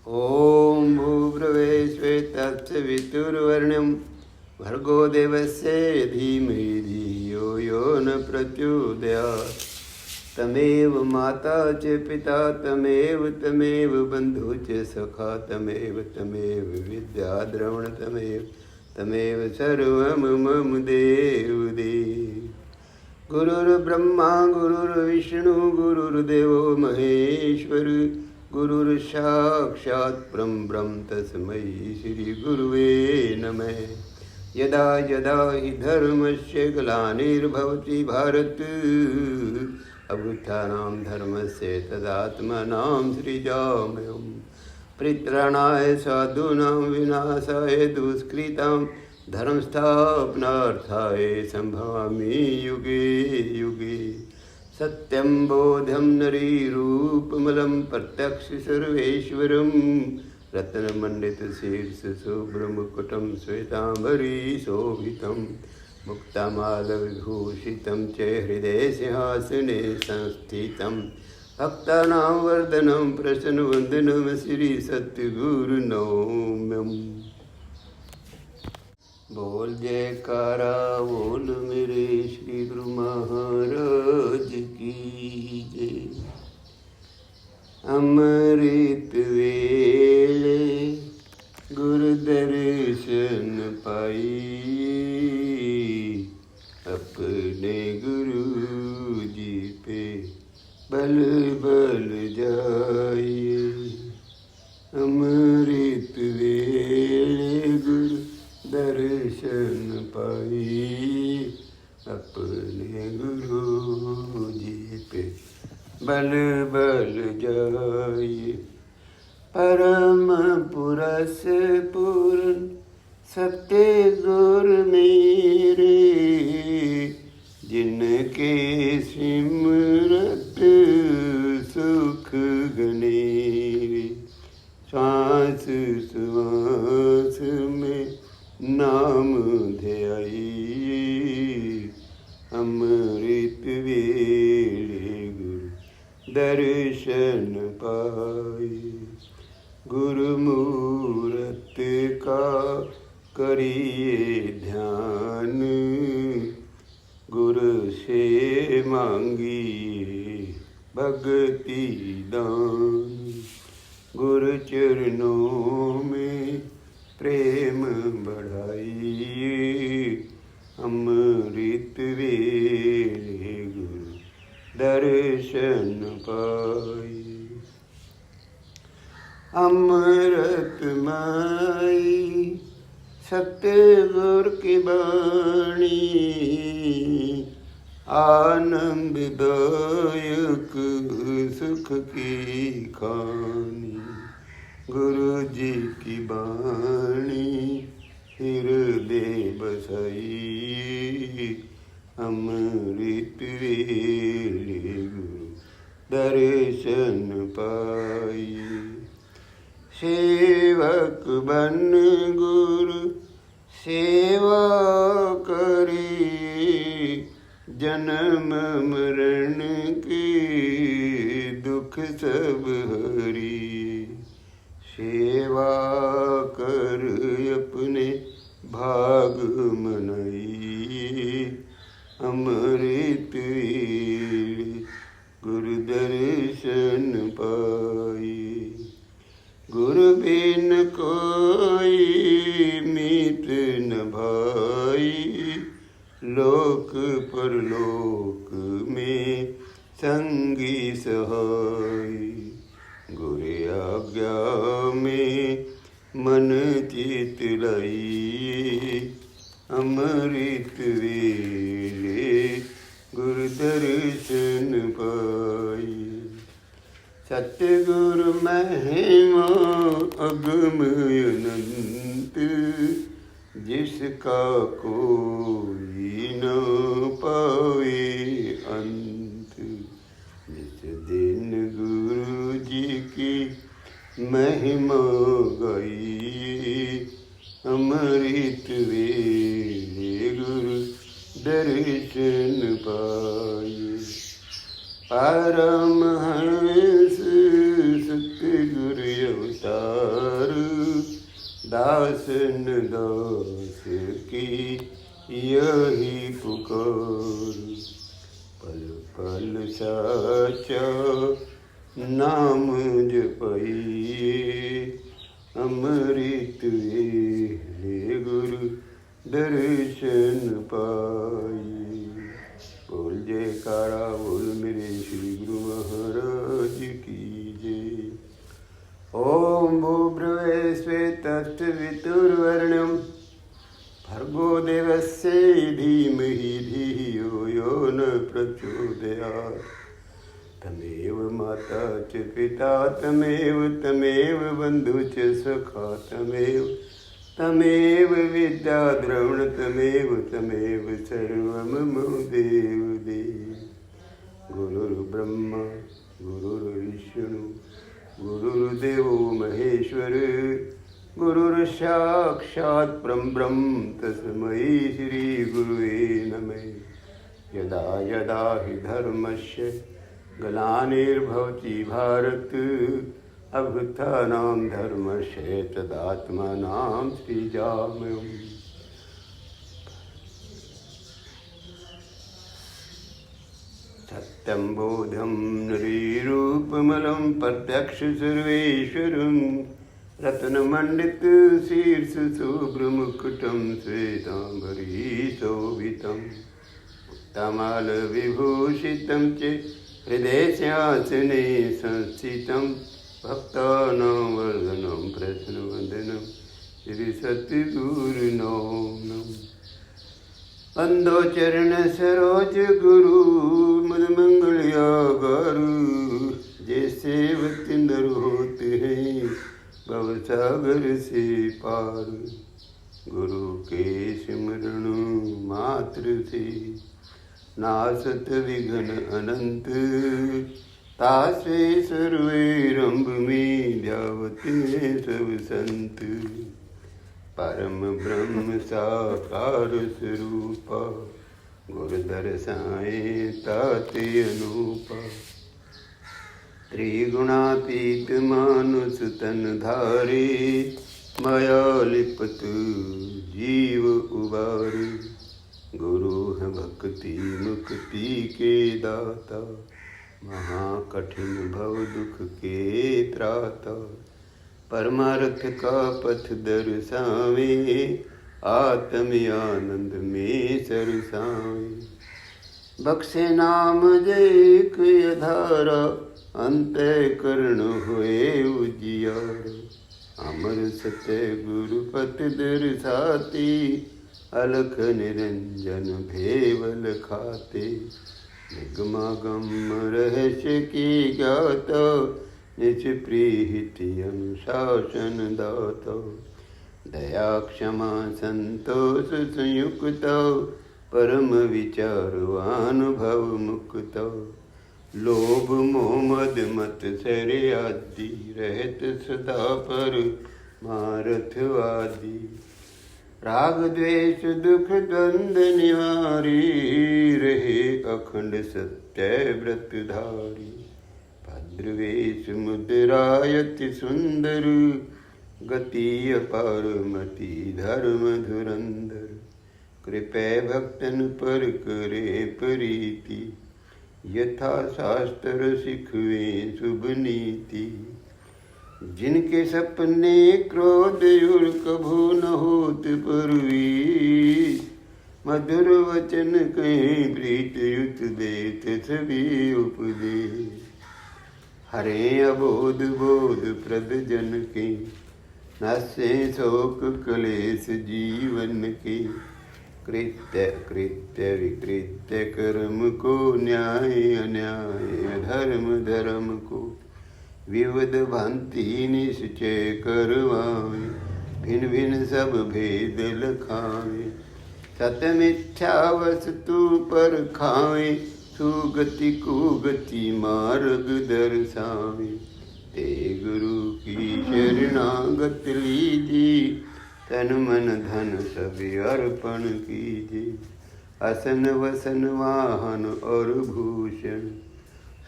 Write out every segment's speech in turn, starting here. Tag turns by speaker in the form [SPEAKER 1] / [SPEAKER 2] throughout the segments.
[SPEAKER 1] ओम भूर्भुवस्सुः तत्सवितुर्वरेण्यं भर्गो देवस्य धीमहि धियो यो न प्रचोदयात्। तमेव माता च पिता तमेव बन्धु च सखा तमेव विद्या द्रवण तमेव सर्वं मम देव देव। गुरुर्ब्रह्मा गुरुर्विष्णु गुरुर्देवो महेश्वर गुरुर्साक्षात् परब्रह्म तस्मै श्री गुरुवे नमः। यदा यदा हि धर्मस्य ग्लानिर्भवति भारत अभ्युत्थानां धर्मस्य तदात्मानं सृजाम्यहम्। परित्राणाय साधूनां विनाशाय दुष्कृतां धर्मस्थापनार्थाय सम्भवामि युगे युगे। सत्यं बोधं नरीरूपमलं प्रत्यक्ष सर्वेश्वरं रत्नमण्डितशीर्षशुभ्रमुकुटं श्वेताम्बरीशोभितं मुक्तामालविभूषितं च हृदये सिंहासने संस्थितं। भक्तानां वर्धनं प्रसन्नवन्दनं श्री सद्गुरुनौम्यम्। बोल जयकारा बोल मेरे श्री गुरु महाराज की जय। अमृत वेले गुरु दर्शन पाई अपने गुरु जी पे बल बल जाइए। अमृत वेले गुरु दर्शन पाई अपने गुरु जी पे बल बल जाइए। परम पुरस पूर्ण सत्य गुर मेरे जिनके सिमरत सुख गनेरे। श्वास श्वास में नाम ध्याई अमृत वेले गुरु दर्शन पाई। गुरु मूरत का करिए ध्यान गुरु से मांगिए भक्ति दान। गुरु चरणों में प्रेम बढ़ाइए अमृत वेले गुरु दर्शन पाई। अमृतमयी सत्य गुर की वाणी आनंददायक सुख की खानी। गुरु जी की वाणी हृदय बसाई अमृत वेले गुरु दर्शन पाई। सेवक बन गुरु सेवा करे जन्म मरण के दुख सब हरी। सेवा कर अपने भाग मनाई अमृत वेले गुरु दर्शन पाई। गुरु बिन कोई मीत न भाई लोक परलोक में संगी सहाय। गुरु आज्ञा में मन चित लाई अमृत वेले गुरु दर्शन पाई। सतगुरु महिमा अगम अनंत जिसका कोई न पावे अंत। जिस दिन गुरु जी की महिमा गाई अमृत वेले गुरु दर्शन पाई। परमहंस सतगुरु उतार, दासन दास की यही पुकार। पल पल साचा नाम जपइए, अमृत हे गुरु दर्शन पाइए। बोल जयकारा बोल मेरे श्री गुरु महाराज की जय। ओम भूर्भुवः श्वेतस्थवितुर्वरेण्यं भर्गो देवस्य धीमहि धियो यो न प्रचोदयात्। तमेव माता च पिता तमेव बन्धु च सखा तमेव विद्या द्रविण तमेव सर्वं मम देव देव। गुरुर्ब्रह्मा गुरुर्विष्णु गुरुर्देवो महेश्वर, गुरुर्साक्षात् परब्रह्म तस्मै श्री गुरुवे नमः। यदा यदा हि धर्मस्य ग्लानिर्भवति भारत, अभ्युत्थानं धर्मस्य तदात्मानं सृजाम्यहम्। सत्यं बोधं नृरूपमलं प्रत्यक्ष सर्वेश्वरं, रत्नमण्डित शीर्ष शुभ्रमुकुटं श्वेताम्बरी शोभितं, उत्तमालविभूषितं च हृदयस्यासने संस्थितं, भक्तानां वर्धनं प्रश्नवन्दनं श्री सद्गुरुनो नमः। बंदो चरण सरोज गुरु मद मंगलिया गारू, जैसे नर होते हैं भवसागर से पार। गुरु के सिमरण मात्र से नासत विघ्न अनंत, तासे सर्वे रंभ में ध्यावते सब संत। परम ब्रह्म साकार स्वरूपा, गुर दर्शाए ताते अनूपा। त्रिगुणातीत मानुष तन धारे, माया लिपत जीव उबारे। गुरु है भक्ति मुक्ति के दाता, महाकठिन भव दुख के त्राता। परमार्थ का पथ दर्शावे, आत्म आनंद में सरसावे। बख्शे नाम जैक यधारा, अंतःकरण हुए उजियार। अमर सत्य गुरुपत दर्शाते, अलख निरंजन भेवल खाते। निगमागम रहस्य की ज्ञाता, निज प्रीति अनुशासन दाता। दया क्षमा संतोष संयुक्त, परम विचारवान भव मुक्त। लोभ मोह मद मत सर आदि, रहत सदा पर मारथवादी। राग द्वेष दुख द्वंद निवारी, रहे अखंड सत्य व्रत धारी। भद्रवेश मुद्रायति सुंदर, गति अपार मति धर्म धुरंधर। कृपै भक्तन पर करे प्रीति, यथा शास्त्र सिखवे शुभ नीति। जिनके सपने क्रोध युर कभू न होत परवीश, मधुर वचन कहीं प्रीत युत देत सभी उपदेश। हरे अबोध बोध प्रद जन के, नसे शोक क्लेश जीवन के। कृत्य कृत्य विकृत्य कर्म को, न्याय अन्याय धर्म धर्म को। विविध भांति निश्चय करवावे, भिन्न भिन्न सब भेद लखावे। सत्य मिथ्या वस्तु पर खावे, सुगति कुगति मार्ग दर्शावे। ते गुरु की शरणागत लीजिए, तन मन धन सब अर्पण कीजिए। असन वसन वाहन और भूषण,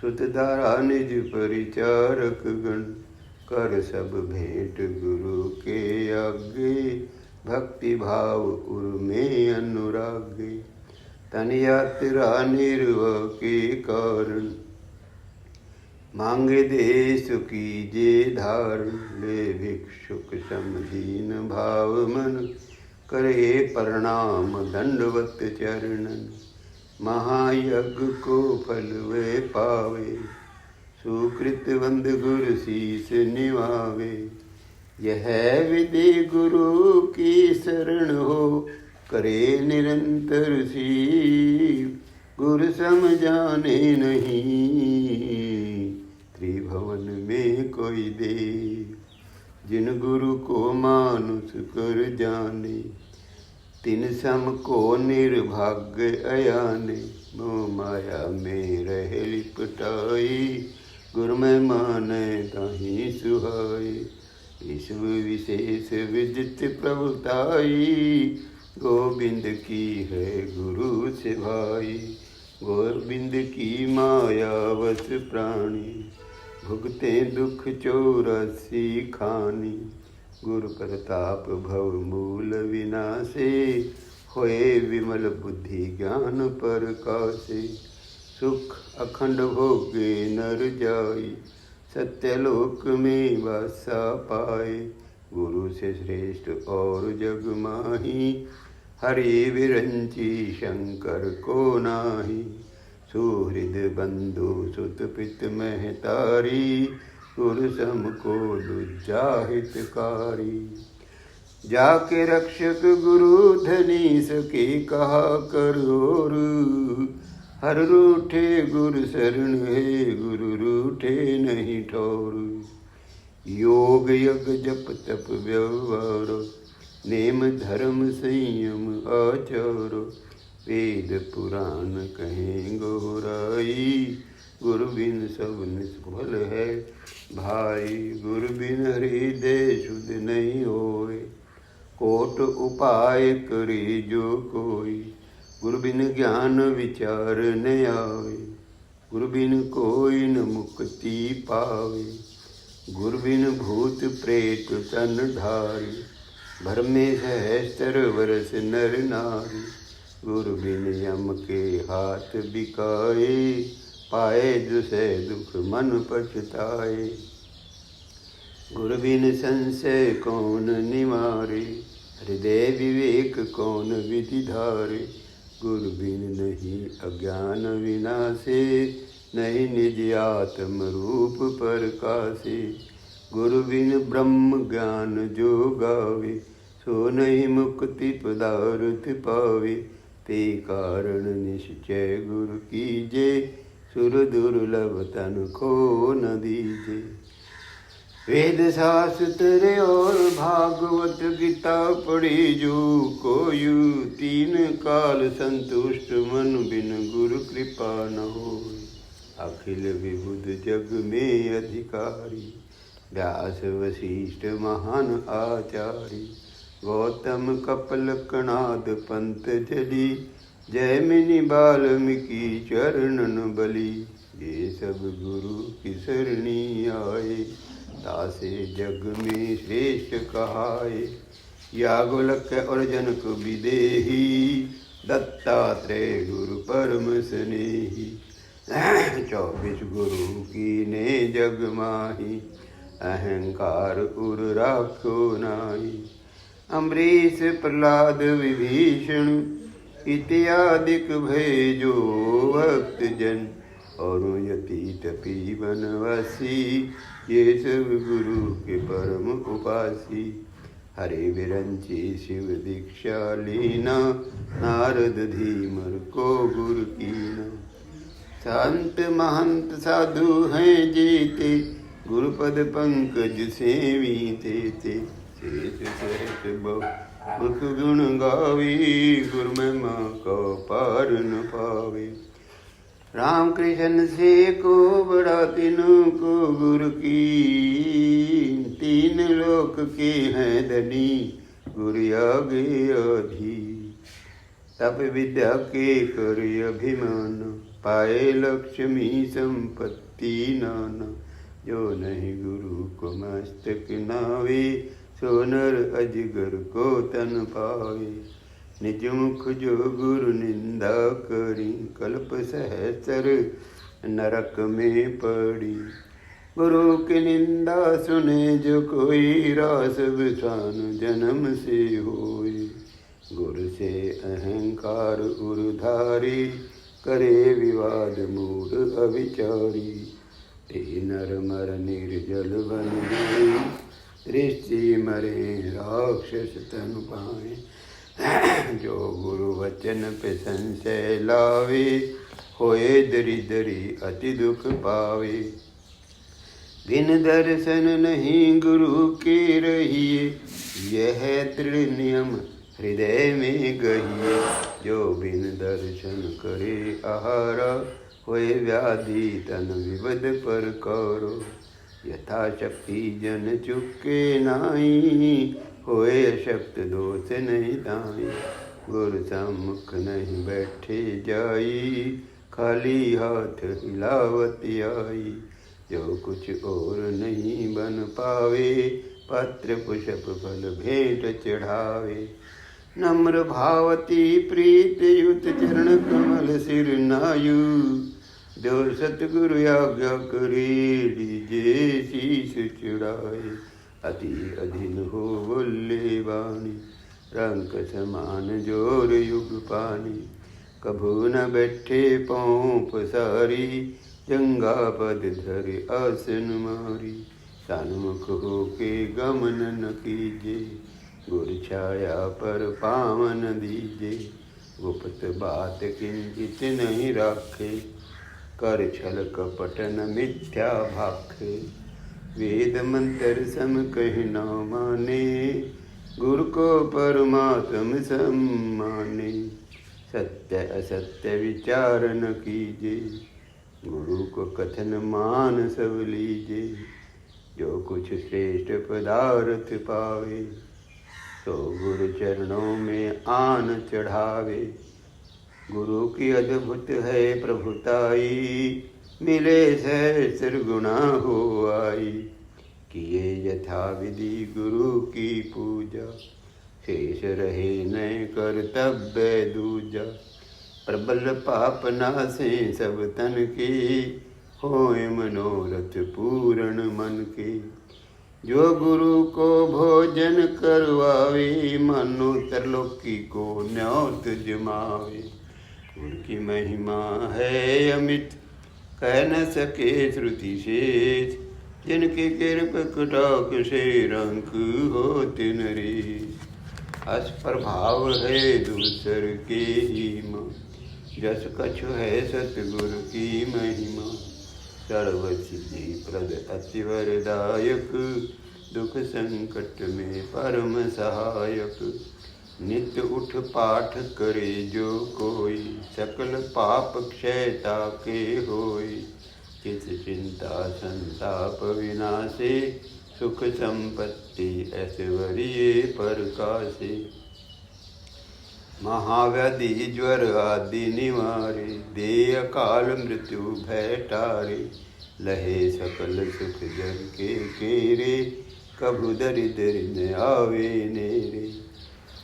[SPEAKER 1] सुत धारा निज परिचारक गण। कर सब भेंट गुरु के आगे, भक्ति भाव उर में अनुरागे। तन यात्रा निर्वाह के कारण, मांगे देश कीजे धारण। ले भिक्षुक समदीन भाव मन, करे प्रणाम दंडवत चरणन। महायज्ञ को फल वे पावे, सुकृत वंद गुरु शीस निभावे। यह विधि गुरु की शरण हो, करे निरंतर सी। गुरु सम जाने नहीं, त्रिभुवन में कोई दे। जिन गुरु को मानुष कर जाने, तिन सम को निर्भाग्य अयाने। मोह माया में रह लिपटाई, गुरु में माने ताहि सुहाई। विश्व विशेष विदित प्रभुताई, गोविंद की है गुरु से भाई। गोविंद की माया वस प्राणी, भुगते दुख 84 खानी। गुरु प्रताप भव मूल विनाशे, होए विमल बुद्धि ज्ञान प्रकाशे। सुख अखंड भोगे नर जाई, सत्यलोक में वासा पाए। गुरु से श्रेष्ठ और जग माही, हरि विरंची शंकर को नाही। सुहृद बंधु सुत पित महतारी, गुरु सम को दूजा हितकारी। जाके रक्षक गुरु धनी सके कहा करोर। हर रूठे गुरु शरण है, गुरु रूठे नहीं ठौर। योग यज्ञ जप तप व्यवहार, नेम धर्म संयम आचार। वेद पुराण कहें गोहराई, गुरु बिन सब निष्फल है भाई। गुरु बिन हृदय शुद्ध नहीं होए, कोट उपाय करे जो कोई। गुरु बिन ज्ञान विचार न आवे, गुरु बिन कोई न मुक्ति पावे। गुरु बिन भूत प्रेत तन धारी, भरमे सहस्त्र वर्ष नर नारी। गुरु बिन यम के हाथ बिकाए, पाए दुसै दुख मन पछताए। गुरु बिन संशय कौन निवारे, हृदय विवेक कौन विधि धारे। गुरु बिन नहीं अज्ञान विनाशे, नहीं निज आत्म रूप प्रकाशे। गुरु बिन ब्रह्म ज्ञान जो गावे, सो नहीं मुक्ति पदार्थ पावे। ते कारण निश्चय गुरु कीजे, सुर दुर्लभ तन को न दीजे। वेद शास्त्र और भागवत गीता पढ़ी जो कोयु। तीन काल संतुष्ट मन बिन गुरु कृपा न होय। अखिल विबुध जग में अधिकारी, व्यास वशिष्ठ महान आचार्य। गौतम कपिल कणाद पंतजलि, जैमिनि वाल्मीकि चरणन बलि। ये सब गुरु की शरणी आए, तासे जग में श्रेष्ठ कहाए। याज्ञवल्क्य और जनक विदेही, दत्तात्रेय गुरु परम स्नेही। 24 गुरु कीने जग माही, अहंकार उर राखो नाही। अम्बरीश प्रहलाद विभीषण, इत्यादिक भय जो भक्त जन। और यति तपी वनवासी, ये सब गुरु के परम उपासी। हरे विरंची शिव दीक्षा लीना, नारद धीमर को गुरु कीना। संत महंत साधु हैं जेते, गुरुपद पंकज सेवीते ते। शेष सहत मुख गुण गावी, गुरु महिमा को पार न पावे। राम कृष्ण से को बड़ा तीनों को गुरु की। तीन लोक के हैं धनी, गुरु आगे आधी। तप विद्या के कर अभिमान, पाए लक्ष्मी संपत्ति नाना। जो नहीं गुरु को मस्तक नावे, सो नर अजगर को तन पावे। निज मुख जो गुरु निंदा करी, कल्प सहस्र नरक में पड़ी। गुरु की निंदा सुने जो कोई, रास विषान जन्म से होई। गुरु से अहंकार उर्धारी, करे विवाद मूढ़ अविचारी। ते नर मर निर्जल बन गए, ऋषि मरे राक्षस तन पाए। जो गुरु वचन पे संशय लावे, होए दरिद्री अति दुख पावे। बिन दर्शन नहीं गुरु के रहिए, यह दृढ़ नियम हृदय में गहिए। जो बिन दर्शन करे आहारा, होए व्याधि तन विवद पर करो। यथा शक्ति जन चुके नाई, होए शक्त दोष नहीं दाई। गुरु सम्मुख नहीं बैठे जाई, खाली हाथ हिलावती आई। जो कुछ और नहीं बन पावे, पत्र पुष्प फल भेंट चढ़ावे। नम्र भावती प्रीत युत चरण कमल सिर नायु। जो सतगुरु आज्ञा करे, लीजे शीश चढ़ाए। अति अधीन हो बोले वाणी, रंक समान जोर युग पानी। कभू न बैठे पाँव पसारी, जंगा पद धर आसन मारी। सन्मुख हो के गमन न कीजे, गुर छाया पर पावन दीजे। गुप्त बात किंचित नहीं राखे, कर छल कपट न मिथ्या भाखे। वेद मंत्र सम कहि न माने, गुरु को परमात्म सम्माने। सत्य असत्य विचार न कीजे, गुरु को कथन मान सब लीजे। जो कुछ श्रेष्ठ पदार्थ पावे, तो गुरु चरणों में आन चढ़ावे। गुरु की अद्भुत है प्रभुताई, मिले सहस्र गुणा हो आई। किए यथा विधि गुरु की पूजा, शेष रहे न कर्तव्य दूजा। प्रबल पाप नासे सब तन के, होए मनोरथ पूर्ण मन के। जो गुरु को भोजन करवावे, मानो त्रिलोकी को न्योत जमावे। गुरु की महिमा है अमित, कह न सके श्रुति शेष। जिनके कृप कटाक्ष से रंक होते नरेश। अस प्रभाव है दूसर के हिमा, जस कछु है सतगुरु की महिमा। सर्व सिद्धि प्रद अति वरदायक, दुख संकट में परम सहायक। नित्य उठ पाठ करे जो कोई, सकल पाप क्षयता के होई। चित चिंता संताप विनाशे, सुख संपत्ति ऐश्वर्य प्रकाशे। महाव्याधि ज्वर आदि निवारे, दे अकाल मृत्यु भय टारे। लहे सकल सुख जग के केरे, कभु दरिद्र न आवे नेरे।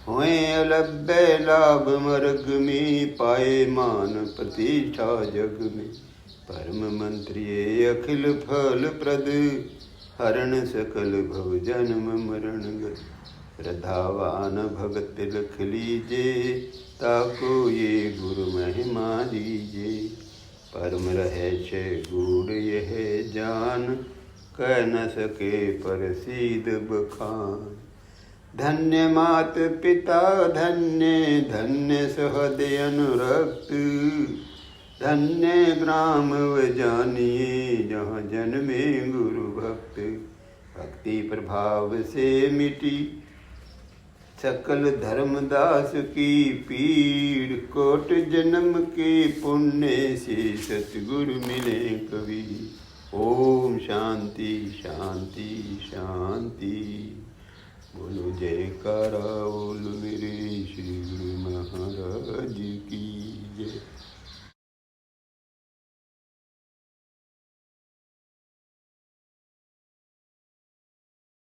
[SPEAKER 1] होए अलभ्य लाभ मर्ग में, पाए मान प्रतिष्ठा जग में। परम मंत्री अखिल फल प्रद, हरण सकल भव जन्म मरण गत। श्रद्धावान भगत लख लीजे, ताको ये गुरु महिमा दीजे। परम रहस्य गूढ़ यह जान, कह न सके प्रसिद्ध बखान। धन्य मात पिता धन्य, धन्य सहदय अनुरक्त। धन्य ग्राम व जानिए, जहाँ जन्मे गुरु भक्त। भक्ति प्रभाव से मिटी, सकल धर्मदास की पीड़। कोट जन्म के पुण्य से, सतगुरु मिले कवि। ओम शांति शांति शांति। बोलो जयकारा बोल मेरे श्री गुरु महाराज की जय।